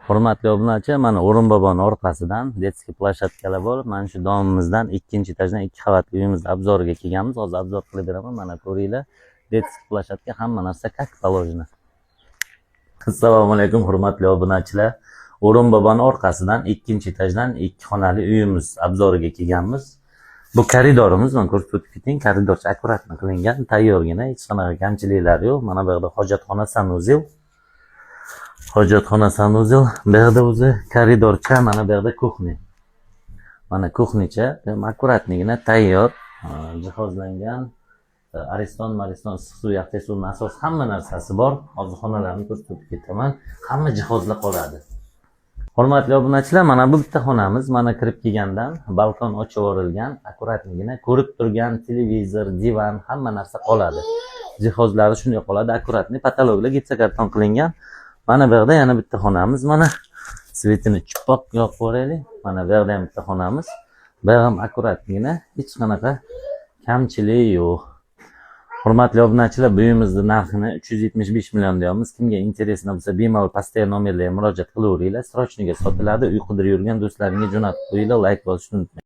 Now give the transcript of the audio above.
Hurmatli obunachi, mana O'rinbobon orqasidan detskiy plashatkalar bor. Mana shu domimizdan 2-etajdan 2 qavatli uyimizni obzoriga kelganmiz. Hozir obzor qilib beraman. Mana ko'ringlar. Detskiy plashatka, hamma narsa как положено. Assalomu alaykum hurmatli obunachilar. O'rinbobon orqasidan 2-etajdan 2 xonali uyimiz obzoriga kelganmiz. Bu koridorimiz, mana ko'rib o'tib keting. Koridorcha akkuratni qilingan, tayyorgina, hech qanaqa kamchiliklar yo'q. Mana bu yerda hojatxona, sanuzel. Hojatxona, sanuzel. Bu yerda o'zi koridorcha, mana bu yerda kuxня. Mana kuxnicha, akkuratligina tayyor, jihozlangan. Ariston, issiq suv, yaxshi suv, nasos, hamma narsasi bor. Hozir xonalarni ko'rsatib ketaman. Hamma jihozlar qoladi. Hurmatli obunachilar, mana bu bitta xonamiz. Mana kirib kelgandan balkon ochib yuborilgan, akkuratligina ko'rib turgan televizor, divan, hamma narsa qoladi. Jihozlari shunday qoladi, akkuratli patologlar gipsokarton qilingan. Mana bu yerda yana bitta xonamiz. Mana svetini chippoq yoqib qo'yaylik. Mana bu yerda ham bitta xonamiz. Bu ham akkuratligina, hech qanaqa kamchilik yo'q. Hurmatli obunachilar, bu uyimizni narxini 375 million deyapmiz. Kimga interesno bo'lsa, bemalol pastdagi nomerlarga murojaat qilaveringlar. Srochniga sotiladi. Uy qidirib yurgan do'stlaringga jo'natib qo'yinglar. Like bosishni unutmang.